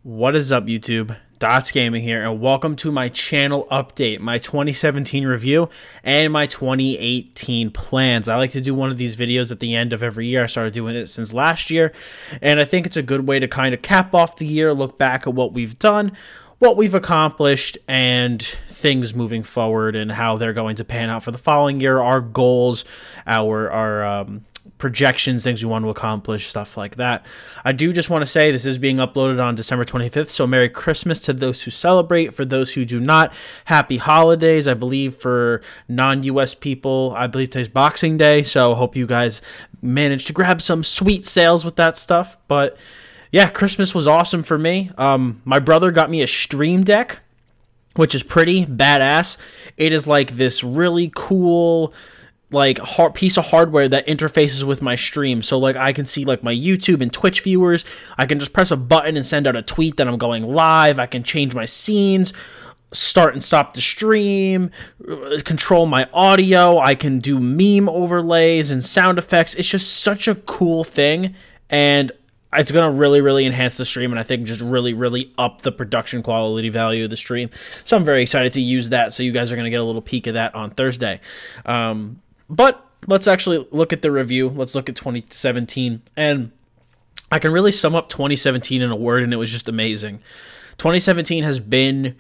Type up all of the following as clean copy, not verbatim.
What is up, YouTube? Dottz Gaming here, and welcome to my channel update, my 2017 review, and my 2018 plans. I like to do one of these videos at the end of every year. I started doing it since last year, and I think it's a good way to kind of cap off the year, look back at what we've done, what we've accomplished, and things moving forward, and how they're going to pan out for the following year, our goals, our projections, things we want to accomplish, stuff like that. I do just want to say this is being uploaded on December 25th, so Merry Christmas to those who celebrate. For those who do not, Happy Holidays. I believe for non-US people, I believe today's Boxing Day, so hope you guys managed to grab some sweet sales with that stuff. But yeah, Christmas was awesome for me. My brother got me a Stream Deck, which is pretty badass. It is like this really cool piece of hardware that interfaces with my stream. So like I can see like my YouTube and Twitch viewers. I can just press a button and send out a tweet that I'm going live. I can change my scenes, start and stop the stream, control my audio. I can do meme overlays and sound effects. It's just such a cool thing, and it's going to really enhance the stream, and I think just really up the production quality value of the stream. So I'm very excited to use that, so you guys are going to get a little peek of that on Thursday. But let's actually look at the review. Let's look at 2017, and I can really sum up 2017 in a word, and it was just amazing. 2017 has been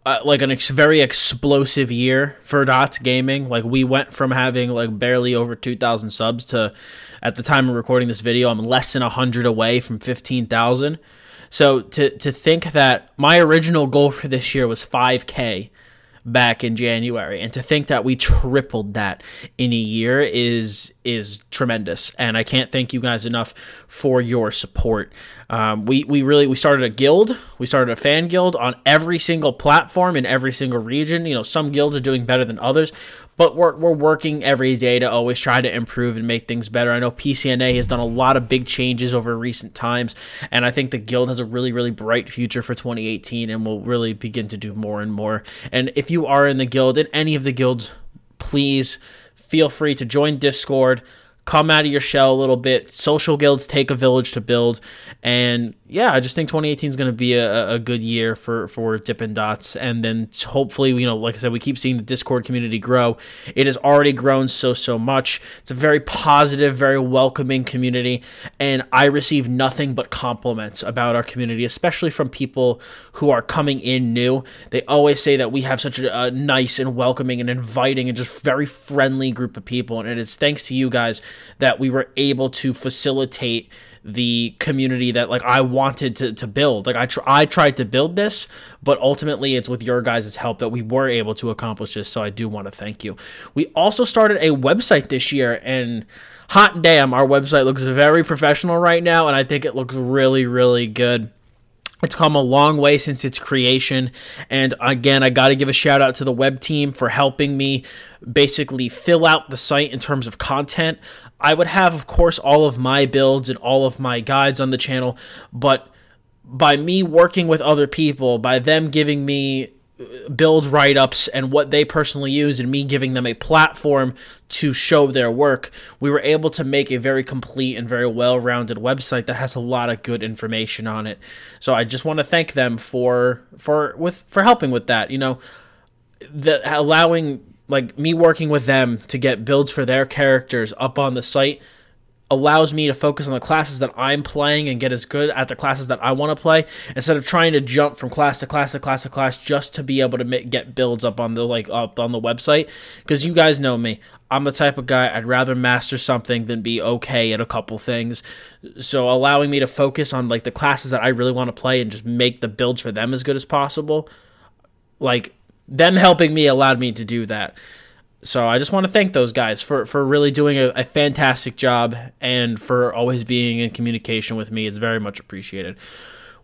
like a very explosive year for Dottz Gaming. Like, we went from having like barely over 2,000 subs to, at the time of recording this video, I'm less than 100 away from 15,000. So to think that my original goal for this year was 5K back in January, and to think that we tripled that in a year is tremendous, and I can't thank you guys enough for your support. We started a guild, we started a fan guild on every single platform in every single region. You know, some guilds are doing better than others, but we're working every day to always try to improve and make things better. I know PCNA has done a lot of big changes over recent times, and I think the guild has a really bright future for 2018, and will really begin to do more and more. And if you are in the guild, in any of the guilds, please feel free to join Discord, come out of your shell a little bit. Social guilds take a village to build. And yeah, I just think 2018 is going to be a good year for Dippin' Dots. And then hopefully, you know, like I said, we keep seeing the Discord community grow. It has already grown so much. It's a very positive, very welcoming community. And I receive nothing but compliments about our community, especially from people who are coming in new. They always say that we have such a nice and welcoming and inviting and just very friendly group of people. And it's thanks to you guys that we were able to facilitate the community that like I wanted to build. Like I tried to build this, but ultimately it's with your guys' help that we were able to accomplish this. So I do want to thank you. We also started a website this year, and hot damn, our website looks very professional right now, and I think it looks really good. It's come a long way since its creation, and again, I got to give a shout out to the web team for helping me basically fill out the site in terms of content. I would have, of course, all of my builds and all of my guides on the channel, but by me working with other people, by them giving me build write-ups and what they personally use, and me giving them a platform to show their work, we were able to make a very complete and very well-rounded website that has a lot of good information on it. So I just want to thank them for helping with that. You know, allowing like me working with them to get builds for their characters up on the site allows me to focus on the classes that I'm playing and get as good at the classes that I want to play, instead of trying to jump from class to class to class to class just to be able to get builds up on the website. Because you guys know me, I'm the type of guy, I'd rather master something than be okay at a couple things. So allowing me to focus on like the classes that I really want to play and just make the builds for them as good as possible, like them helping me allowed me to do that. So I just want to thank those guys for really doing a fantastic job, and for always being in communication with me. It's very much appreciated.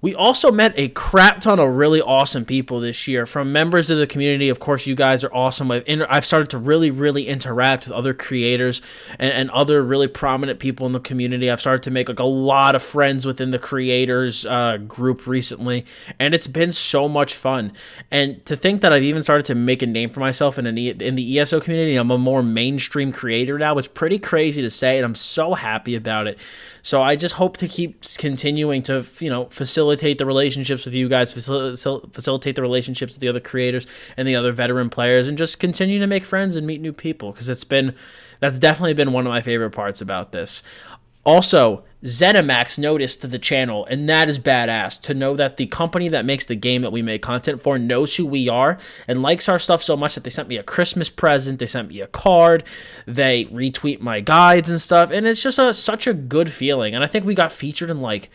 We also met a crap ton of really awesome people this year from members of the community. Of course, you guys are awesome. I've started to really interact with other creators and other really prominent people in the community. I've started to make like a lot of friends within the creators group recently, and it's been so much fun. And to think that I've even started to make a name for myself in the ESO community, I'm a more mainstream creator now, is pretty crazy to say, and I'm so happy about it. So I just hope to keep continuing to, you know, facilitate facilitate the relationships with you guys, facilitate the relationships with the other creators and the other veteran players, and just continue to make friends and meet new people, because that's definitely been one of my favorite parts about this. Also, ZeniMax noticed the channel, and that is badass to know that the company that makes the game that we make content for knows who we are and likes our stuff so much that they sent me a Christmas present, they sent me a card, they retweet my guides and stuff, and it's just such a good feeling. And I think we got featured in like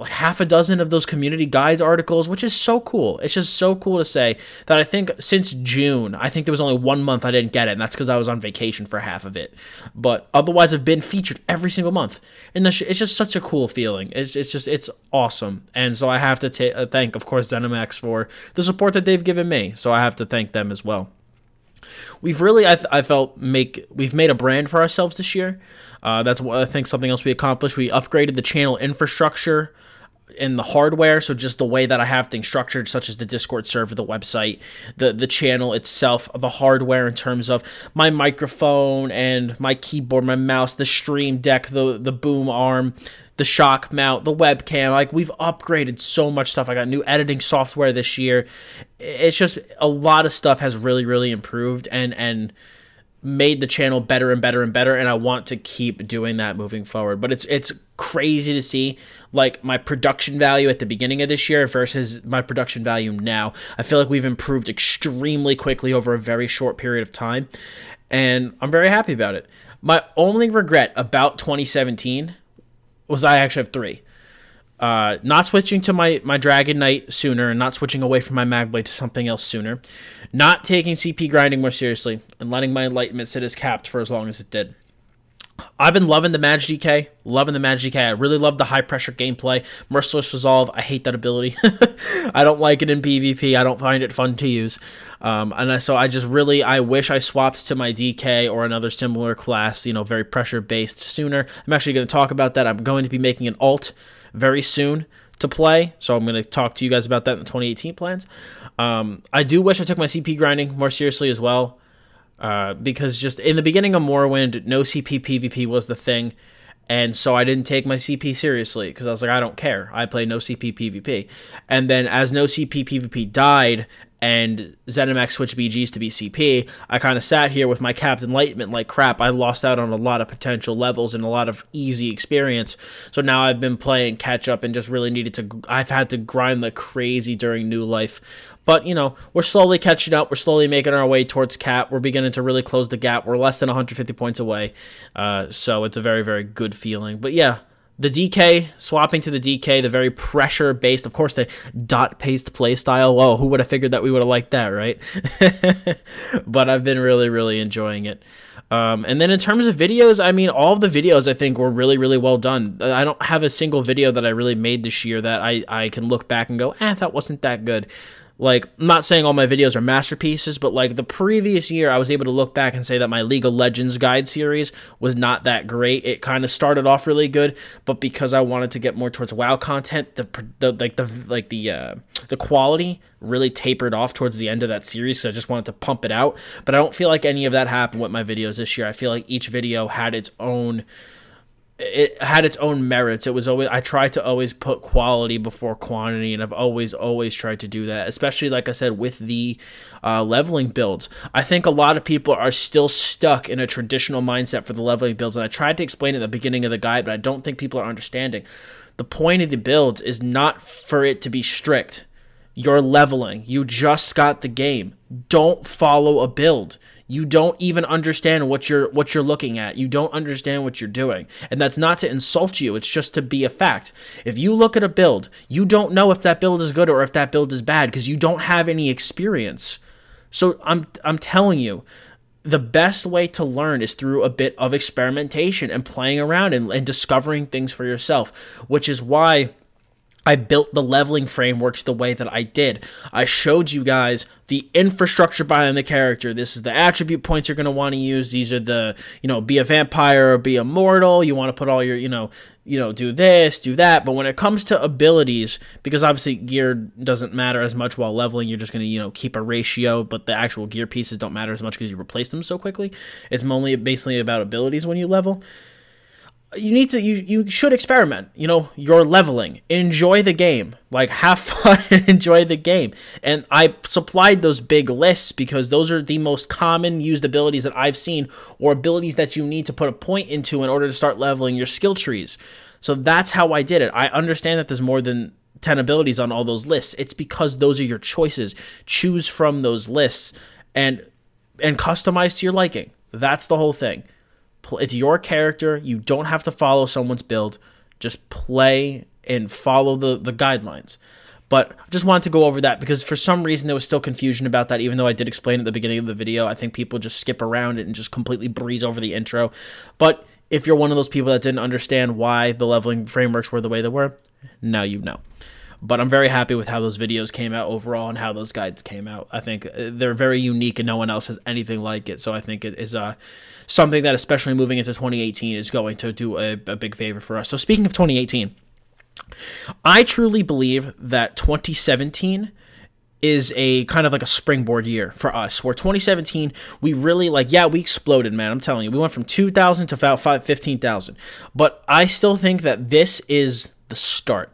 half a dozen of those community guides articles, which is so cool. It's just so cool to say that I think since June, I think there was only 1 month I didn't get it, and that's because I was on vacation for half of it. But otherwise, I've been featured every single month, and it's just such a cool feeling. It's awesome. And so I have to thank, of course, ZeniMax for the support that they've given me. So I have to thank them as well. We've really, I felt, we've made a brand for ourselves this year. That's what I think something else we accomplished. We upgraded the channel infrastructure in the hardware, so just the way that I have things structured, such as the Discord server, the website, the channel itself, the hardware in terms of my microphone and my keyboard, my mouse, the stream deck, the boom arm, the shock mount, the webcam. Like, we've upgraded so much stuff. I got new editing software this year. It's just a lot of stuff has really, really improved and made the channel better and better and better, and I want to keep doing that moving forward. But it's crazy to see like my production value at the beginning of this year versus my production value now. I feel like we've improved extremely quickly over a very short period of time, and I'm very happy about it. My only regret about 2017 was I actually have three. Not switching to my Dragon Knight sooner, and not switching away from my Magblade to something else sooner. Not taking CP grinding more seriously, and letting my Enlightenment sit as capped for as long as it did. I've been loving the Mag DK, I really love the high pressure gameplay. Merciless Resolve, I hate that ability. I don't like it in PvP. I don't find it fun to use. So I wish I swapped to my DK or another similar class, very pressure based sooner. I'm actually going to talk about that. I'm going to be making an alt very soon to play, so I'm going to talk to you guys about that in the 2018 plans. I do wish I took my CP grinding more seriously as well, because just in the beginning of Morrowind, no CP PvP was the thing, and so I didn't take my CP seriously, because I was like, I don't care, I play no CP PvP. And then as no CP PvP died, and ZeniMax switched BGs to be CP, I kind of sat here with my capped Enlightenment like crap. I lost out on a lot of potential levels and a lot of easy experience. So now I've been playing catch up and just really I've had to grind like crazy during New Life. But, we're slowly catching up. We're slowly making our way towards cap. We're beginning to really close the gap. We're less than 150 points away. So it's a very, very good feeling. But yeah, the DK, swapping to the DK, the very pressure-based, of course, the dot-paste playstyle. Whoa, who would have figured that we would have liked that, right? But I've been really, really enjoying it. And then in terms of videos, I mean, all of the videos I think were really, really well done. I don't have a single video that I really made this year that I can look back and go, that wasn't that good. Like, I'm not saying all my videos are masterpieces, but like the previous year, I was able to look back and say that my League of Legends guide series was not that great. It kind of started off really good, but because I wanted to get more towards WoW content, the quality really tapered off towards the end of that series, so I just wanted to pump it out. But I don't feel like any of that happened with my videos this year. I feel like each video had its own merits. It was always, I tried to always put quality before quantity, and I've always tried to do that, especially like I said with the leveling builds. I think a lot of people are still stuck in a traditional mindset for the leveling builds, and I tried to explain it at the beginning of the guide, but I don't think people are understanding. The point of the builds is not for it to be strict. You're leveling. You just got the game. Don't follow a build. You don't even understand what you're looking at. You don't understand what you're doing. And that's not to insult you. It's just to be a fact. If you look at a build, you don't know if that build is good or if that build is bad because you don't have any experience. So I'm telling you, the best way to learn is through a bit of experimentation and playing around and discovering things for yourself, which is why I built the leveling frameworks the way that I did. I showed you guys the infrastructure behind the character. This is the attribute points you're going to want to use. These are the, be a vampire or be immortal. You want to put all your, do this, do that. But when it comes to abilities, because obviously gear doesn't matter as much while leveling, you're just going to, keep a ratio, but the actual gear pieces don't matter as much because you replace them so quickly. It's only basically about abilities when you level. you should experiment. You know, you're leveling. Enjoy the game. Like, have fun and enjoy the game. And I supplied those big lists because those are the most common used abilities that I've seen, or abilities that you need to put a point into in order to start leveling your skill trees. So that's how I did it. I understand that there's more than 10 abilities on all those lists. It's because those are your choices. Choose from those lists and customize to your liking. That's the whole thing. It's your character. You don't have to follow someone's build. Just play and follow the guidelines. But I just wanted to go over that because for some reason there was still confusion about that, even though I did explain at the beginning of the video. I think people just skip around it and just completely breeze over the intro. But if you're one of those people that didn't understand why the leveling frameworks were the way they were, now you know. But I'm very happy with how those videos came out overall and how those guides came out. I think they're very unique and no one else has anything like it. So I think it is something that, especially moving into 2018, is going to do a big favor for us. So speaking of 2018, I truly believe that 2017 is a kind of like a springboard year for us, where 2017, we really we exploded, man. I'm telling you, we went from 2,000 to about 15,000. But I still think that this is the start.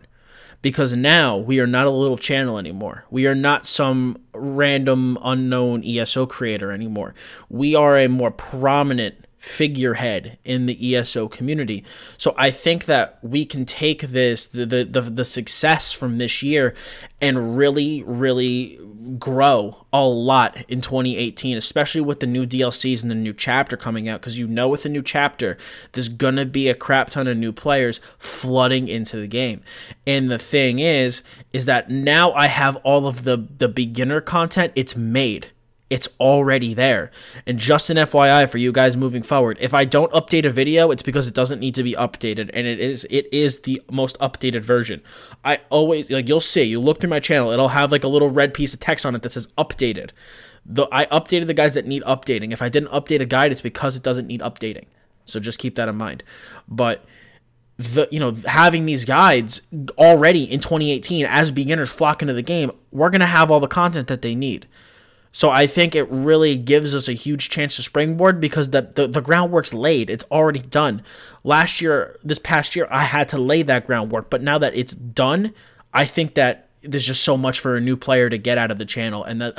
Because now we are not a little channel anymore. We are not some random unknown ESO creator anymore. We are a more prominent figurehead in the ESO community. So I think that we can take this, the success from this year, and really grow a lot in 2018, especially with the new DLCs and the new chapter coming out, because you know with the new chapter, there's going to be a crap ton of new players flooding into the game. And the thing is that now I have all of the beginner content. It's made. It's already there. And just an FYI for you guys moving forward, if I don't update a video, it's because it doesn't need to be updated, and it is the most updated version. I always, you'll see, you look through my channel, it'll have like a little red piece of text on it that says updated. I updated the guides that need updating. If I didn't update a guide, it's because it doesn't need updating. So just keep that in mind. But having these guides already in 2018 as beginners flock into the game, we're going to have all the content that they need. So I think it really gives us a huge chance to springboard because the groundwork's laid. It's already done. This past year, I had to lay that groundwork. But now that it's done, I think that there's just so much for a new player to get out of the channel. And that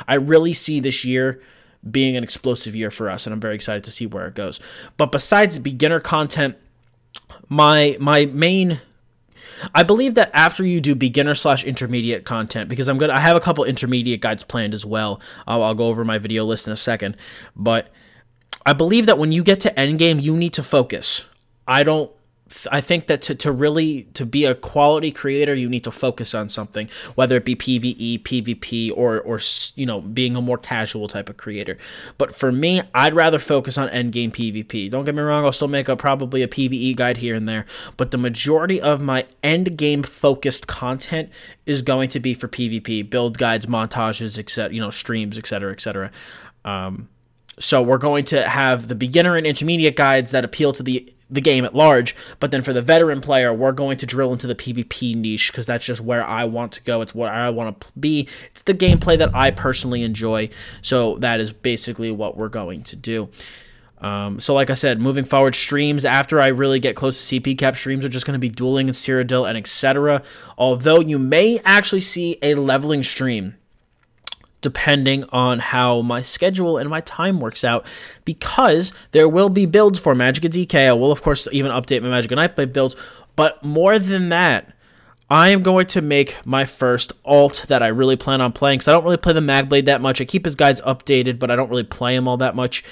I really see this year being an explosive year for us. And I'm very excited to see where it goes. But besides beginner content, my main... I believe that after you do beginner/intermediate content, because I have a couple intermediate guides planned as well. I'll go over my video list in a second. But I believe that when you get to endgame, you need to focus. I think that to be a quality creator, you need to focus on something, whether it be PvE, PvP, or being a more casual type of creator. But for me, I'd rather focus on endgame PvP. Don't get me wrong, I'll still make probably a PvE guide here and there, but the majority of my endgame focused content is going to be for PvP, build guides, montages, etc., streams, etc., etc. So we're going to have the beginner and intermediate guides that appeal to the game at large, but then for the veteran player, we're going to drill into the PvP niche because that's just where I want to go. It's where I want to be. It's the gameplay that I personally enjoy, so that is basically what we're going to do. So like I said, moving forward, streams, after I really get close to CP cap, streams are just going to be dueling and Cyrodiil and etc. Although you may actually see a leveling stream depending on how my schedule and my time works out, because there will be builds for Magicka DK. I will, of course, even update my Magicka Nightblade builds, but more than that, I am going to make my first alt that I really plan on playing, because I don't really play the Magblade that much. I keep his guides updated, but I don't really play him all that much.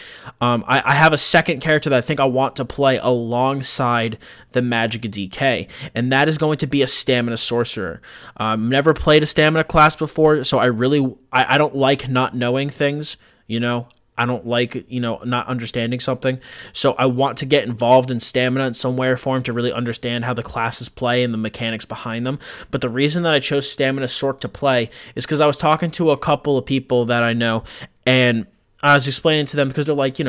I have a second character that I think I want to play alongside the Magicka DK, and that is going to be a Stamina Sorcerer. Never played a Stamina class before, so I don't like not knowing things, I don't like, not understanding something. So I want to get involved in Stamina in some way or form to really understand how the classes play and the mechanics behind them. But the reason that I chose Stamina Sorc to play is because I was talking to a couple of people that I know, and I was explaining to them, because they're like,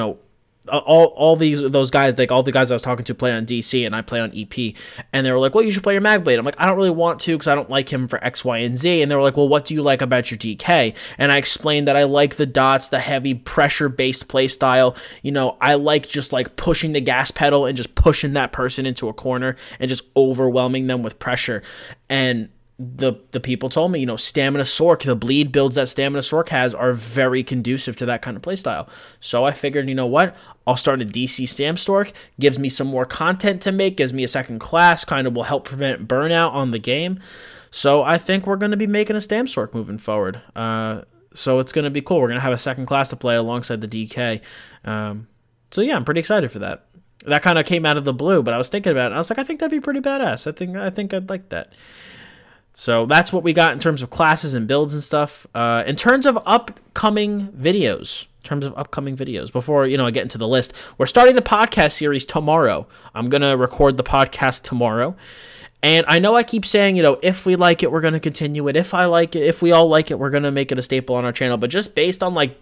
those guys, like all the guys I was talking to play on DC and I play on EP, and they were like, well, you should play your Magblade. I'm like, I don't really want to because I don't like him for X, Y, and Z. And they were like, well, what do you like about your DK? And I explained that I like the Dottz, the heavy pressure-based play style. You know, I like just like pushing the gas pedal and just pushing that person into a corner and just overwhelming them with pressure. And the people told me, you know, Stamina Sork, the bleed builds that Stamina Sork has are very conducive to that kind of playstyle. So I figured, you know what, I'll start a DC Stam Stork, gives me some more content to make, gives me a second class, kind of will help prevent burnout on the game. So I think we're going to be making a Stam Stork moving forward. So it's going to be cool. We're going to have a second class to play alongside the DK. So yeah, I'm pretty excited for that. That kind of came out of the blue, but I was thinking about it, and I was like, I think that'd be pretty badass. I think I'd like that. So that's what we got in terms of classes and builds and stuff. In terms of upcoming videos, before, you know, I get into the list, we're starting the podcast series tomorrow. I'm going to record the podcast tomorrow. And I know I keep saying, you know, if we like it, we're going to continue it. If I like it, if we all like it, we're going to make it a staple on our channel. But just based on like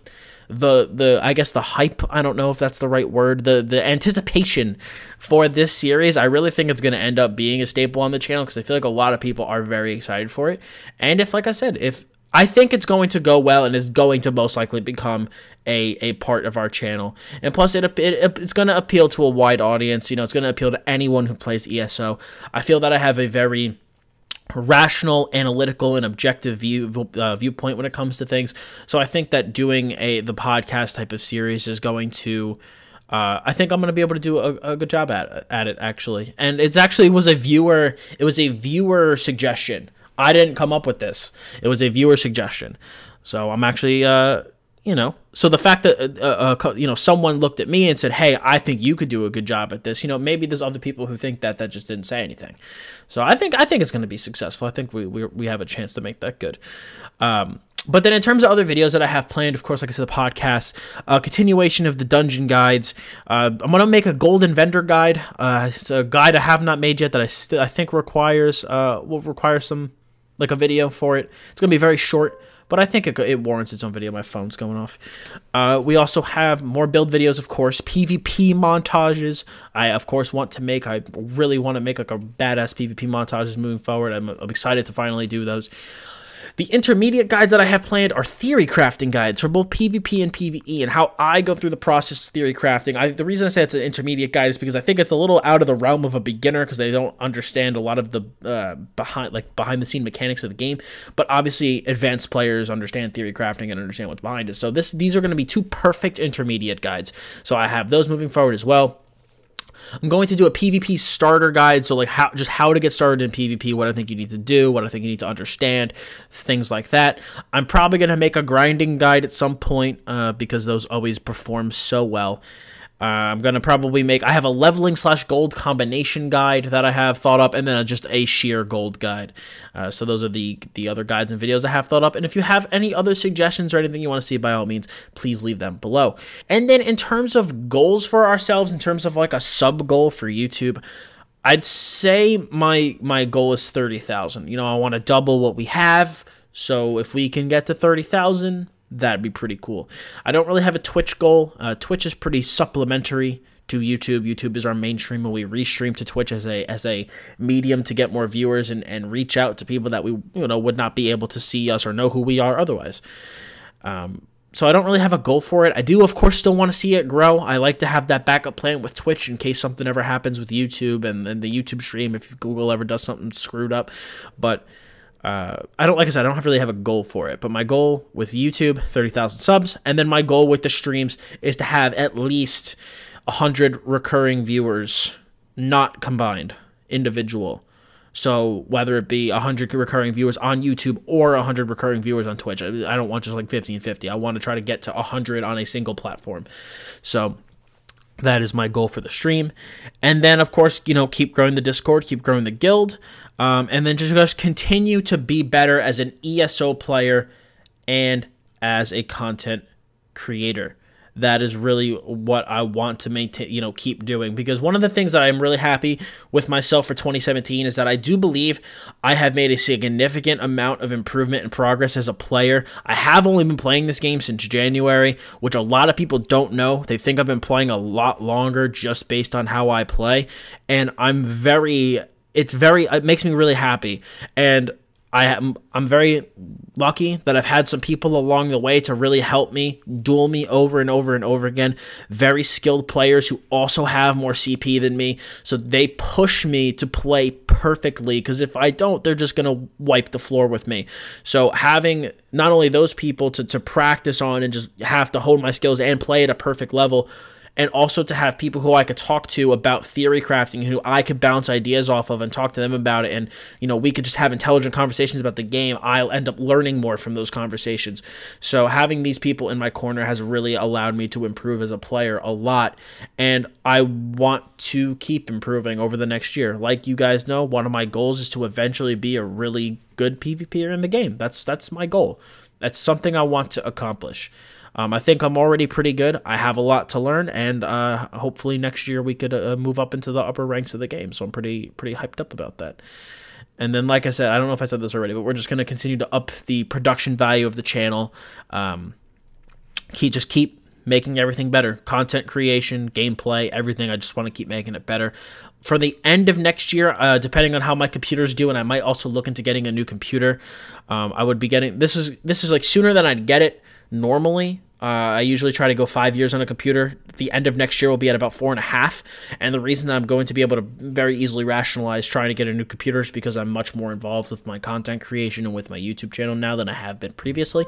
I guess the hype, I don't know if that's the right word, the anticipation for this series, I really think it's going to end up being a staple on the channel because I feel like a lot of people are very excited for it. And if, like I said, if I think it's going to go well and is going to most likely become a part of our channel. And plus, it's going to appeal to a wide audience. You know, it's going to appeal to anyone who plays ESO. I feel that I have a very rational, analytical, and objective viewpoint when it comes to things. So I think that doing the podcast type of series is going to, I think I'm going to be able to do a good job at it, actually. And it was a viewer suggestion. I didn't come up with this. It was a viewer suggestion. So I'm actually, you know, so the fact that, you know, someone looked at me and said, hey, I think you could do a good job at this. You know, maybe there's other people who think that just didn't say anything. So I think it's going to be successful. I think we have a chance to make that good. But then in terms of other videos that I have planned, of course, like I said, the podcast, continuation of the dungeon guides. I'm going to make a golden vendor guide. It's a guide I have not made yet that I think will require some, like a video for it. It's going to be very short, but I think it warrants its own video. My phone's going off. We also have more build videos, of course, PvP montages. I really want to make like a badass PvP montages moving forward. I'm excited to finally do those. The intermediate guides that I have planned are theory crafting guides for both PvP and PvE, and how I go through the process of theory crafting. The reason I say it's an intermediate guide is because I think it's a little out of the realm of a beginner because they don't understand a lot of the behind the scene mechanics of the game. But obviously, advanced players understand theory crafting and understand what's behind it. So these are going to be two perfect intermediate guides. So I have those moving forward as well. I'm going to do a PvP starter guide, so like how to get started in PvP, what I think you need to do, what I think you need to understand, things like that. I'm probably going to make a grinding guide at some point because those always perform so well. I'm going to probably I have a leveling / gold combination guide that I have thought up, and then just a sheer gold guide. So those are the other guides and videos I have thought up. And if you have any other suggestions or anything you want to see, by all means, please leave them below. And then in terms of goals for ourselves, in terms of like a sub goal for YouTube, I'd say my goal is 30,000. You know, I want to double what we have. So if we can get to 30,000, that'd be pretty cool. I don't really have a Twitch goal. Twitch is pretty supplementary to YouTube. YouTube is our main stream, and we restream to Twitch as a medium to get more viewers and reach out to people that we would not be able to see us or know who we are otherwise. So I don't really have a goal for it. I do, of course, still want to see it grow. I like to have that backup plan with Twitch in case something ever happens with YouTube and the YouTube stream if Google ever does something screwed up. But I don't really have a goal for it, but my goal with YouTube, 30,000 subs, and then my goal with the streams is to have at least 100 recurring viewers, not combined, individual. So whether it be 100 recurring viewers on YouTube or 100 recurring viewers on Twitch, I don't want just like 50 and 50. I want to try to get to 100 on a single platform. So that is my goal for the stream. And then, of course, keep growing the Discord, keep growing the guild, and then just continue to be better as an ESO player and as a content creator. that is really what I want to maintain, keep doing. Because one of the things that I'm really happy with myself for 2017 is that I do believe I have made a significant amount of improvement and progress as a player. I have only been playing this game since January, which a lot of people don't know. They think I've been playing a lot longer just based on how I play. And it makes me really happy. And I'm very lucky that I've had some people along the way to really help me, duel me over and over and over again. Very skilled players who also have more CP than me, so they push me to play perfectly, because if I don't, they're just going to wipe the floor with me. So having not only those people to practice on and just have to hone my skills and play at a perfect level, and also to have people who I could talk to about theory crafting, who I could bounce ideas off of and talk to them about it, and we could just have intelligent conversations about the game. I'll end up learning more from those conversations. So having these people in my corner has really allowed me to improve as a player a lot, and I want to keep improving over the next year. Like you guys know, one of my goals is to eventually be a really good PvPer in the game. That's my goal. That's something I want to accomplish. I think I'm already pretty good. I have a lot to learn, and hopefully next year we could move up into the upper ranks of the game. So I'm pretty hyped up about that. And then, like I said, I don't know if I said this already, but we're just going to continue to up the production value of the channel. Keep making everything better. Content creation, gameplay, everything. I just want to keep making it better. For the end of next year, depending on how my computer's doing, I might also look into getting a new computer. I would be getting this is like sooner than I'd get it. Normally, I usually try to go 5 years on a computer. The end of next year will be at about 4.5. And the reason that I'm going to be able to very easily rationalize trying to get a new computer is because I'm much more involved with my content creation and with my YouTube channel now than I have been previously.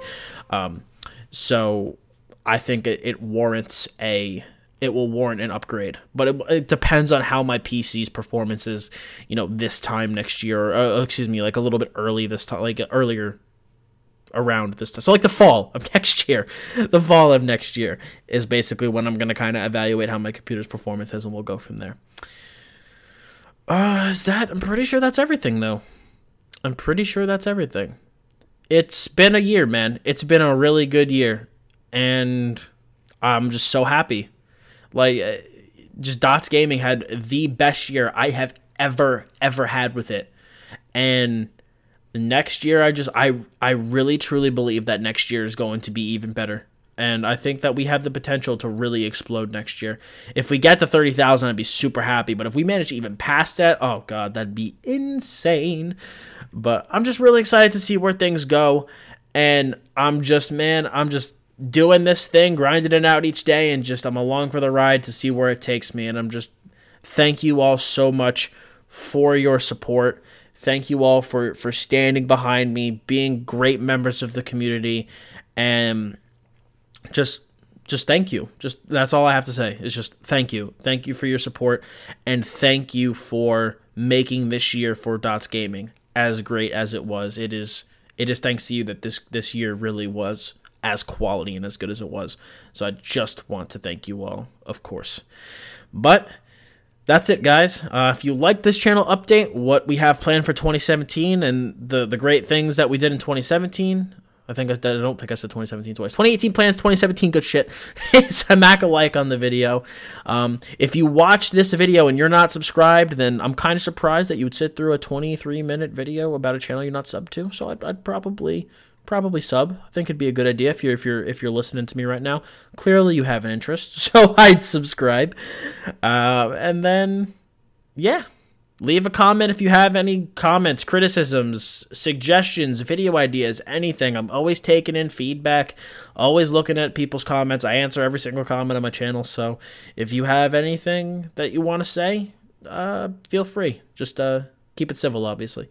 So I think it warrants it will warrant an upgrade, but it depends on how my PC's performance is, this time next year, or excuse me, like a little bit early this time, like earlier around this time. So like the fall of next year. The fall of next year is basically when I'm going to kind of evaluate how my computer's performance is, and we'll go from there. I'm pretty sure that's everything, though. I'm pretty sure that's everything. It's been a year, man. It's been a really good year, and I'm just so happy. Like, just Dottz Gaming had the best year I have ever had with it. And next year, I really truly believe that next year is going to be even better. And I think that we have the potential to really explode next year. If we get to 30,000, I'd be super happy. But if we manage to even pass that, oh God, that'd be insane. But I'm just really excited to see where things go. And I'm just doing this thing, grinding it out each day, and I'm along for the ride to see where it takes me. And thank you all so much for your support. Thank you all for standing behind me, being great members of the community, and just thank you. That's all I have to say. Is just thank you. Thank you for your support, and thank you for making this year for Dottz Gaming as great as it was. It is thanks to you that this year really was as quality and as good as it was. So I just want to thank you all, of course. But that's it, guys. If you like this channel update, what we have planned for 2017, and the great things that we did in 2017, I don't think I said 2017 twice. 2018 plans, 2017 good shit. Smack a like on the video. If you watch this video and you're not subscribed, then I'm kind of surprised that you would sit through a 23-minute video about a channel you're not subbed to. So I'd probably sub. I think it'd be a good idea if you're listening to me right now. Clearly you have an interest, so I'd subscribe. And then, yeah. Leave a comment if you have any comments, criticisms, suggestions, video ideas, anything. I'm always taking in feedback, always looking at people's comments. I answer every single comment on my channel, so if you have anything that you want to say, feel free. Just keep it civil, obviously.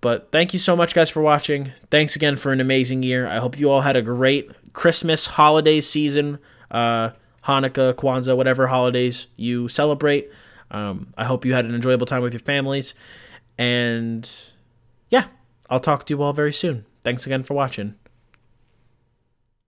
But thank you so much, guys, for watching. Thanks again for an amazing year. I hope you all had a great Christmas holiday season, Hanukkah, Kwanzaa, whatever holidays you celebrate. I hope you had an enjoyable time with your families. And yeah, I'll talk to you all very soon. Thanks again for watching.